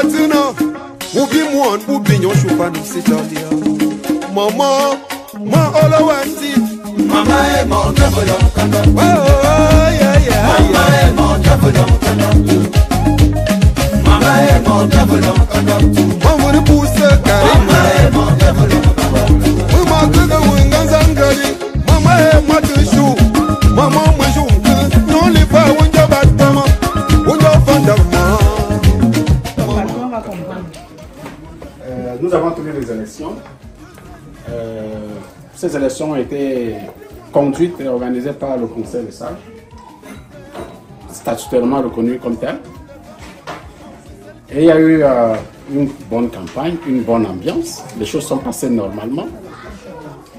Matina, Mubi Mon, Mubi Yoshupan, Sitalia. Mama, Ma Olawanti. Mama est mon cavalier. Oh, yeah, yeah. Mama est mon cavalier. Mama est mon cavalier. Mama de Pousse, Mama est mon cavalier. Mama de the Wingazangari. Mama est moi de chou. Mama, moi joue. Non, les pas, on y a battement. On y a fondamment. Nous avons tenu les élections. Ces élections ont été conduites et organisées par le Conseil des sages, statutairement reconnu comme tel. Et il y a eu une bonne campagne, une bonne ambiance. Les choses sont passées normalement.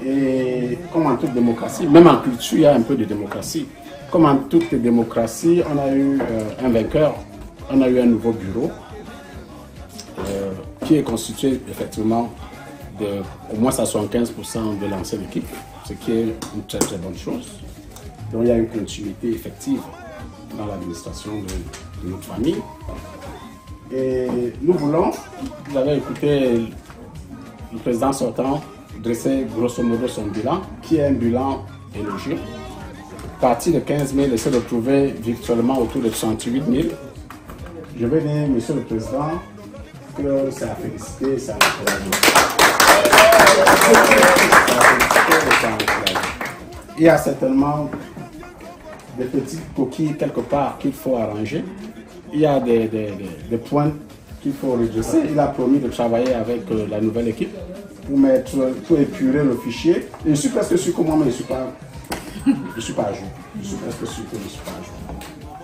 Et comme en toute démocratie, même en culture, il y a un peu de démocratie. Comme en toute démocratie, on a eu un vainqueur, on a eu un nouveau bureau qui est constitué effectivement de au moins 75% de l'ancienne équipe, ce qui est une très très bonne chose. Donc il y a une continuité effective dans l'administration de notre famille. Et nous voulons, vous avez écouté le président sortant dresser grosso modo son bilan, qui est un bilan élogieux. Parti de 15 000 et s'est retrouvé virtuellement autour de 68 000. Je vais dire, monsieur le président, que c'est à féliciter, c'est à encourager. Il y a certainement des petites coquilles quelque part qu'il faut arranger. Il y a des points qu'il faut redresser. Il a promis de travailler avec la nouvelle équipe pour épurer le fichier. Et je suis presque sûr que moi-même, je ne suis pas à jour. Je suis presque sûr que je ne suis pas à jour.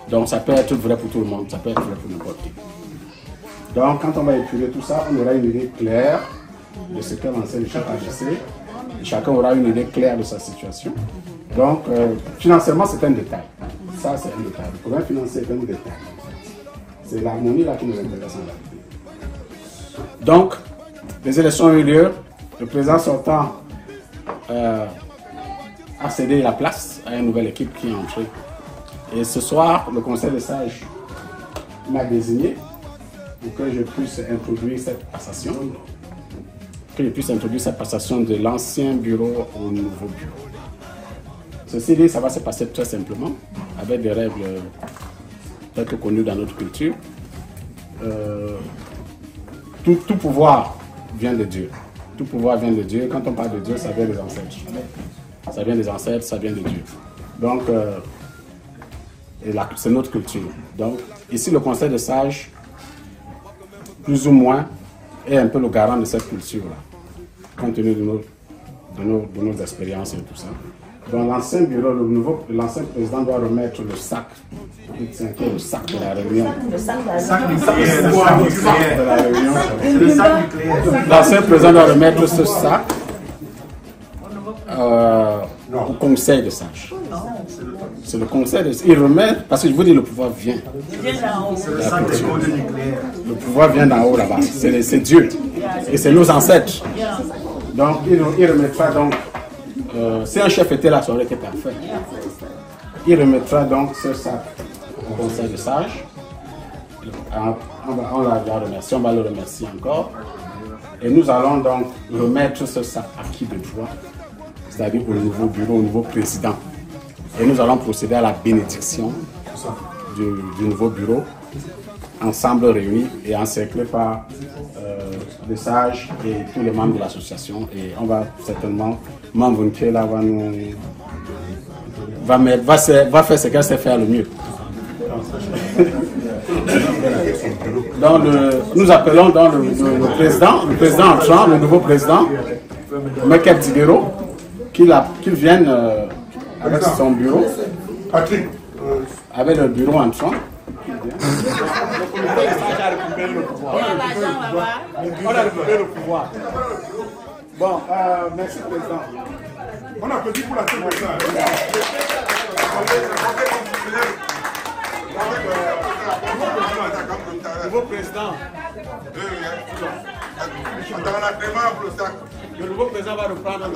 Donc ça peut être vrai pour tout le monde, ça peut être vrai pour n'importe qui. Donc quand on va épurer tout ça, on aura une idée claire de ce qu'est l'enseigne chaque AGC. Chacun aura une idée claire de sa situation. Donc financièrement, c'est un détail. Ça, c'est un détail. Le problème financier est un détail. C'est l'harmonie là qui nous intéresse en réalité. Donc, les élections ont eu lieu. Le président sortant a cédé la place à une nouvelle équipe qui est entrée. Et ce soir, le Conseil des sages m'a désigné pour que je puisse introduire cette passation. Que je puisse introduire cette passation de l'ancien bureau au nouveau bureau. Ceci dit, ça va se passer très simplement, avec des règles telles que connues dans notre culture. Tout pouvoir vient de Dieu. Tout pouvoir vient de Dieu. Quand on parle de Dieu, ça vient des ancêtres. Ça vient des ancêtres, ça vient de Dieu. Donc, c'est notre culture. Donc, ici, le Conseil de sages, plus ou moins, est un peu le garant de cette culture-là, compte tenu de nos expériences et tout ça. Donc, l'ancien bureau, l'ancien président doit remettre le sac, le sac de la réunion. Le sac de la réunion. L'ancien président doit remettre ce sac au conseil de sages. C'est le conseil de sages. Il remet, parce que je vous dis, le pouvoir vient. Le pouvoir vient d'en haut là-bas. C'est Dieu. Et c'est nos ancêtres. Donc, il remettra donc. Si un chef était là, ça aurait été parfait. Il remettra donc ce sac au conseil de sages. On l'a déjà remercié, on va le remercier encore. Et nous allons donc remettre ce sac à qui de droit, c'est-à-dire au nouveau bureau, au nouveau président. Et nous allons procéder à la bénédiction du nouveau bureau, ensemble réunis et encerclés par les sages et tous les membres de l'association. Et on va certainement, membre là va faire ce qu'elle sait faire le mieux. Donc nous appelons donc le président entrant, le nouveau président, Mekel Tigero, qu'il vienne avec son bureau, avec le bureau entrant. On a récupéré le pouvoir. Bon, merci président. On applaudit pour la présidente. Nouveau président. Le nouveau président va reprendre le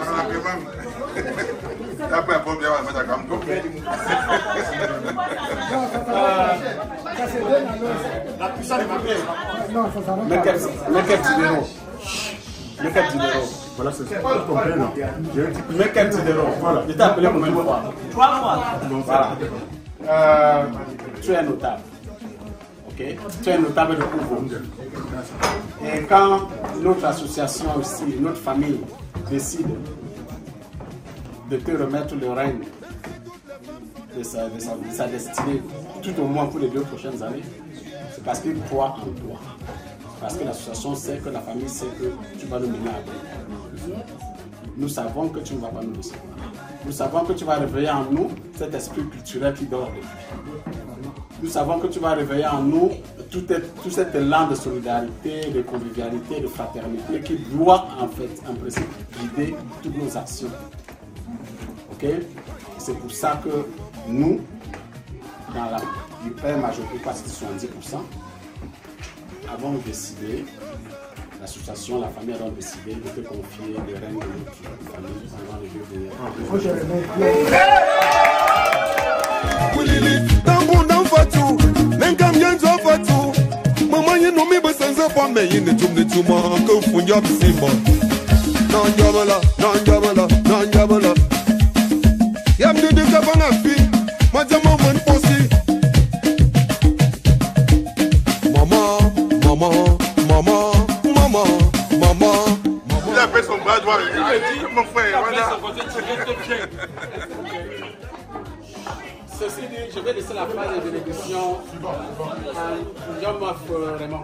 Après, on va mettre la caméra. La puissance de ma paix. Mequel Tidero. Voilà, c'est ça. Mequel Tidero. Voilà. Je t'ai appelé combien de fois? 3 fois. Voilà. Tu es notable. Ok? Tu es notable de Kouvo. Et quand notre association aussi, notre famille décide de te remettre le règne de sa destinée, tout au moins pour les 2 prochaines années, c'est parce qu'il croit en toi. Parce que l'association sait que la famille sait que tu vas nous mener à bout. Nous savons que tu ne vas pas nous laisser. Nous savons que tu vas réveiller en nous cet esprit culturel qui dort depuis. Nous savons que tu vas réveiller en nous tout cet élan de solidarité, de convivialité, de fraternité qui doit en fait, en principe, guider toutes nos actions. Ok? C'est pour ça que nous, dans la majorité, parce que 70%, avons décidé, l'association, la famille a décidé de te confier le règne de notre famille pendant les 2 Il a fait son bras droit. Il me dit, mon frère, voilà. Ceci dit, je vais laisser la phase de bénédiction à Jean-Marc Raymond.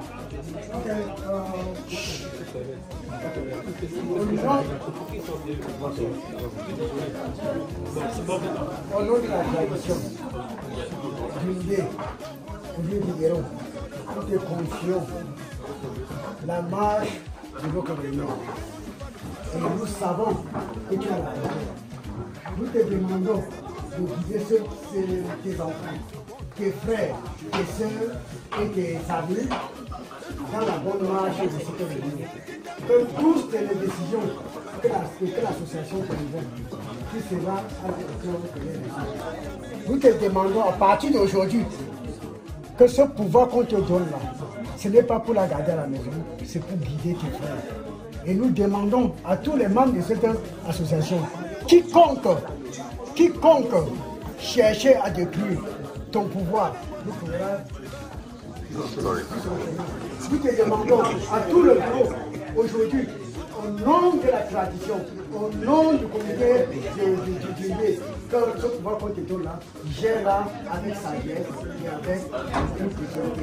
Au nom de la tradition, d'unité, nous libérons, nous te confions la marche de nos réunions. Et nous savons que tu as la raison. Nous te demandons de guider tes enfants, tes frères, tes soeurs et tes amis dans la bonne marche de cette réunion. Que toutes les décisions que l'association prendra, tu seras à l'élection que les décisions. Nous te demandons à partir d'aujourd'hui que ce pouvoir qu'on te donne là, ce n'est pas pour la garder à la maison, c'est pour guider tes frères. Et nous demandons à tous les membres de cette association, quiconque chercher à détruire ton pouvoir, nous pourrons. Nous te demandons à tout le groupe aujourd'hui, au nom de la tradition, au nom du comité du dîner, que ce pouvoir qu'on te donne là, gère-la avec sagesse et avec une puissance.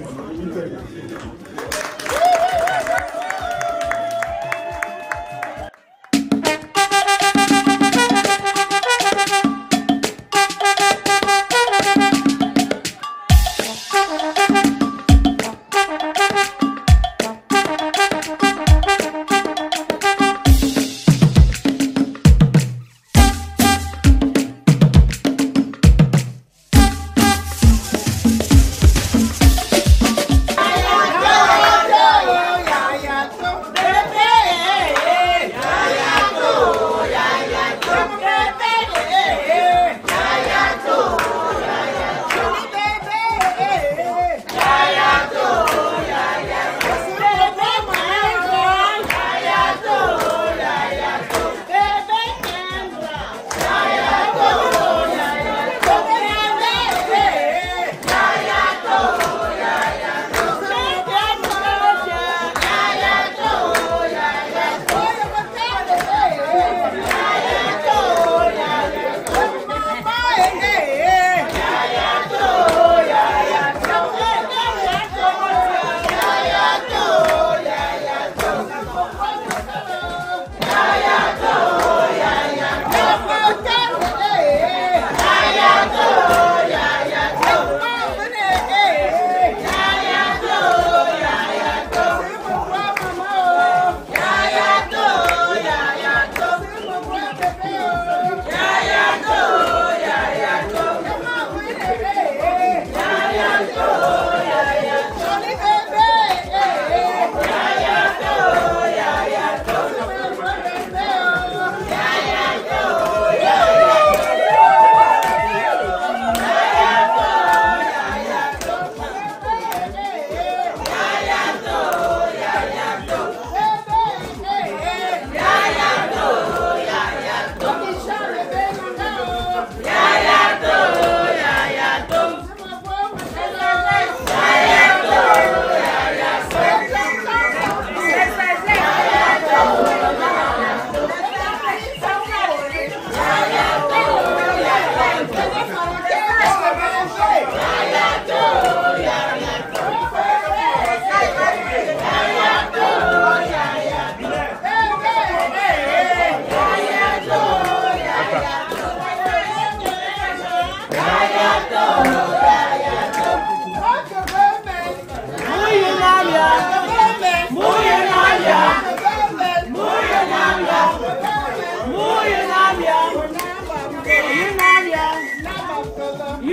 On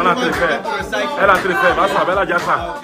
a très fait. Elle a très fait. Va ça, elle a déjà ça.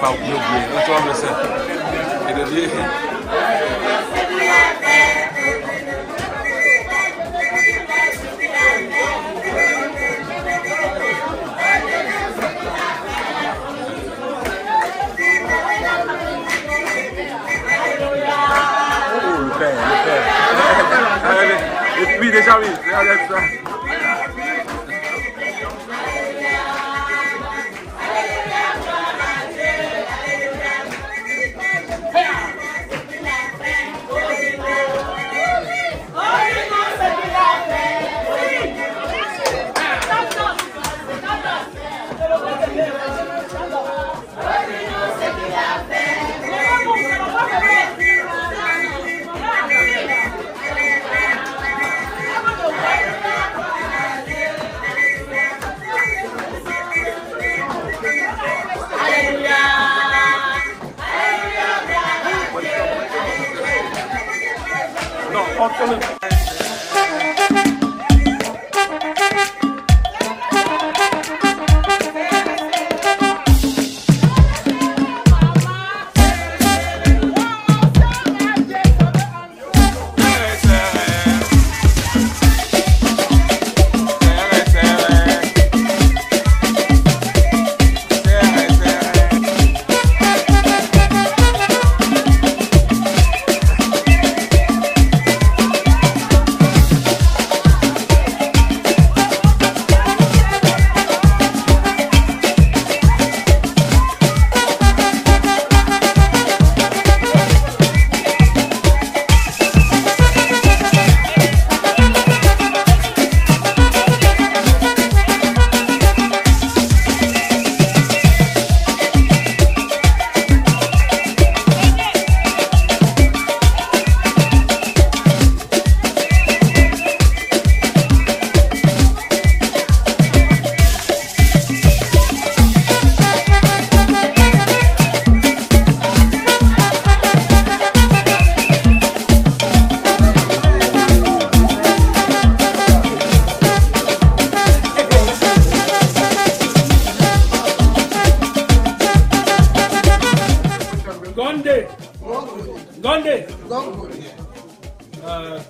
Pas oublier, retourne le sein. Et de dire. Oh, le père. Et puis déjà, oui, regardez ça.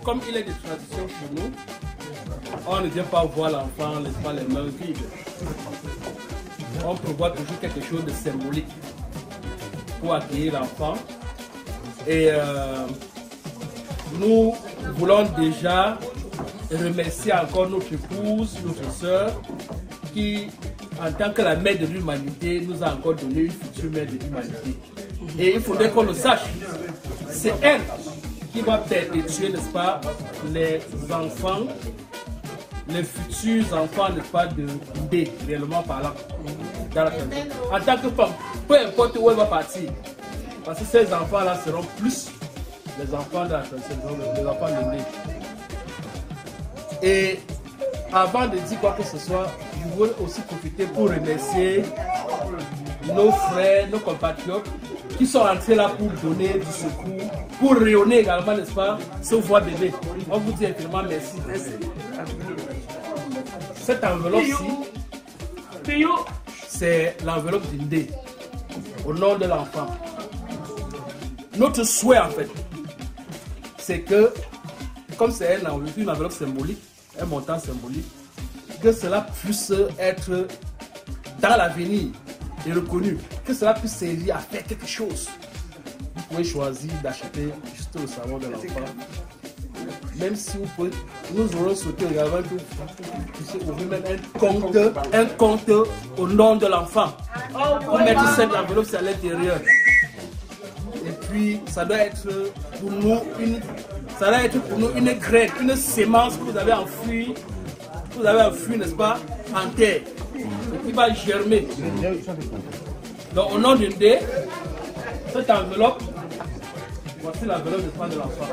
comme il est de tradition chez nous, on ne vient pas voir l'enfant, n'est-ce pas, les mains vides. On prévoit toujours quelque chose de symbolique pour accueillir l'enfant. Et nous voulons déjà remercier encore notre épouse, notre soeur, qui, en tant que la mère de l'humanité, nous a encore donné une future mère de l'humanité. Et il faudrait qu'on le sache. C'est elle qui va perpétuer, n'est-ce pas, les enfants, les futurs enfants, n'est-ce pas, de D, réellement parlant, dans la famille. En tant que femme, peu importe où elle va partir, parce que ces enfants-là seront plus les enfants de la famille, les enfants de D. Et avant de dire quoi que ce soit, je veux aussi profiter pour remercier nos frères, nos compatriotes qui sont entrés là pour donner du secours, pour rayonner également, n'est-ce pas, ce voix bébé. On vous dit infiniment merci. Cette enveloppe-ci, c'est l'enveloppe d'Indé, au nom de l'enfant. Notre souhait, en fait, c'est que, comme c'est une enveloppe symbolique, un montant symbolique, que cela puisse être dans l'avenir et reconnu, que cela puisse servir à faire quelque chose. Vous pouvez choisir d'acheter juste le savon de l'enfant. Même si vous pouvez, nous aurons souhaité également que vous puissiez ouvrir même un compte au nom de l'enfant. Pour mettre cette enveloppe à l'intérieur. Et puis, ça doit être pour nous une graine, une sémence que vous avez enfouie, n'est-ce pas, en terre, et qui va germer. Donc, au nom d'une dé, cette enveloppe, voici l'enveloppe de l'enfant.